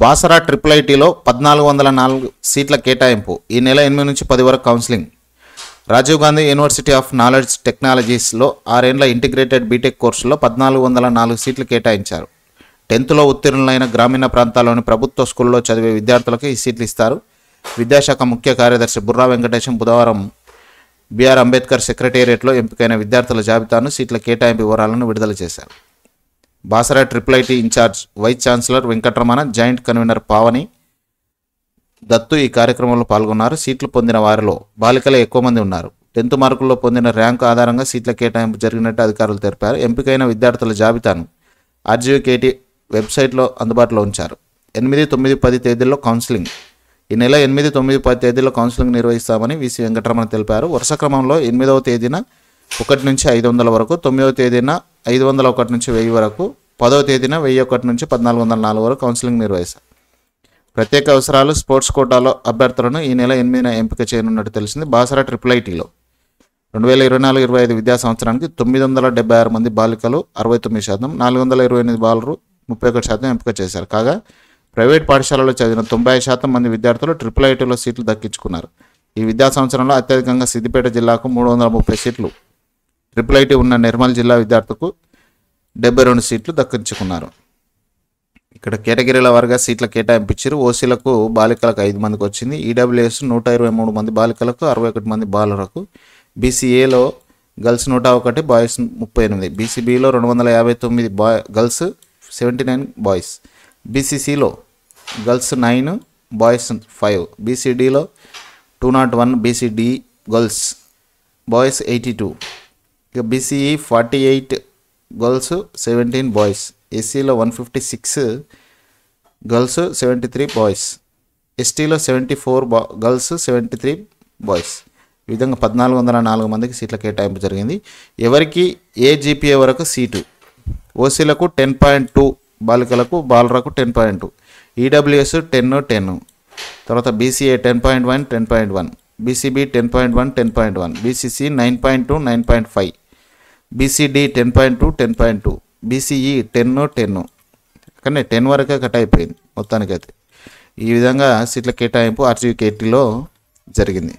Basara triple ఐటీలో 1404 సీట్ల కేటాయింపు. ఈ నెల 8 నుంచి 10 వరకు counselling. Rajiv Gandhi university of knowledge టెక్నాలజీస్లో 6 ఏళ్ల ఇంటిగ్రేటెడ్ బీటెక్ కోర్సులో 1404 సీట్లు కేటాయించారు. 10th ఉత్తీర్ణులైన గ్రామీణ ప్రాంతాల్లోని ప్రభుత్వ స్కూల్లో చదివే విద్యార్థులకు ఈ సీట్లు ఇస్తారు. విద్యాశాఖ ముఖ్య కార్యదర్శి బుర్రా వెంకటేశం బుధవారం బిఆర్ అంబేద్కర్ సెక్రటేరియట్లో ఎంపికైన విద్యార్థుల జాబితాను, సీట్ల కేటాయింపు వివరాలను విడుదల చేశారు. Basara triple IT incharge vice chancellor Venkataramana, joint convenor Pavani Dattu ఈ కార్యక్రమంలో పాల్గొన్నారు. సీట్లు పొందిన వారిలో బాలికలే ఎక్కువ మంది ఉన్నారు. 10th మార్కుల్లో పొందిన ర్యాంకు ఆధారంగా సీట్ల కేటాయింపు జరిగినట్టు అధికారులు తెలిపారు. ఎంపికైన విద్యార్థుల జాబితాను ఆర్జీవీకేటీ వెబ్సైట్లో అందుబాటులో ఉంచారు. 8, 9, 10 తేదీల్లో కౌన్సిలింగ్. ఈ నెల 8, 9, 10 తేదీల్లో కౌన్సిలింగ్ నిర్వహిస్తామని వీసీ వెంకటరమణ తెలిపారు. వరుస క్రమంలో 8వ తేదీన 1 నుంచి 500 వరకు, 9వ తేదీన 501 నుంచి 1000 వరకు, 10వ తేదీన 1001 నుంచి 1404 వరకు కౌన్సిలింగ్ నిర్వహిస్తారు. ప్రత్యేక అవసరాలు స్పోర్ట్స్ కోటాలో అభ్యర్థులను ఈ నెల 8న ఎంపిక చేయనున్నట్టు తెలిసింది. బాసరా ట్రిపుల్ ఐటీలో 2024-25 విద్యా సంవత్సరానికి 976 మంది బాలికలు 69%, 428 బాలురు 31% ఎంపిక చేశారు. కాగా ప్రైవేట్ పాఠశాలలో చదివిన 95% మంది విద్యార్థులు ట్రిపుల్ ఐటీలో సీట్లు దక్కించుకున్నారు. ఈ విద్యా సంవత్సరంలో అత్యధికంగా సిద్దిపేట జిల్లాకు 330 సీట్లు, ట్రిపుల్ ఐటీ ఉన్న నిర్మల్ జిల్లా విద్యార్థులకు 72 సీట్లు దక్కించుకున్నారు. ఇక్కడ కేటగిరీల వారిగా సీట్ల కేటాయింపు ఇచ్చారు. ఓసీలకు బాలికలకు 5 మందికి వచ్చింది. ఈడబ్ల్యూఎస్ 123 మంది బాలికలకు, 61 మంది బాలురకు. బీసీఏలో గర్ల్స్ 101, బాయ్స్ 38. బీసీబీలో 259 గర్ల్స్, 79 బాయ్స్. బీసీసీలో గర్ల్స్ 9, బాయ్స్ 5. బీసీడీలో 201 బీసీడీ గర్ల్స్, బాయ్స్ 82. ఇక బీసీఈ 48 గర్ల్స్, 17 బాయ్స్. ఎస్సీలో 156 గర్ల్స్, 73 బాయ్స్. ఎస్టీలో 74 గర్ల్స్, 73 బాయ్స్. ఈ విధంగా 1404 మందికి సీట్ల కేటాయింపు జరిగింది. ఎవరికి ఏ జీపీఏ వరకు సీటు. ఓసీలకు 10.2, బాలికలకు బాలురకు 10.2. ఈడబ్ల్యూఎస్ 10, తర్వాత BCA 10.1, 10.1. BCB 10.1, 10.1. BCC 9.2, 9.5. BCD 10.2, 10.2. BCE 10, కానీ 10 వరకే కట్ అయిపోయింది మొత్తానికైతే. ఈ విధంగా సీట్ల కేటాయింపు ఆర్జీవీకేటీలో జరిగింది.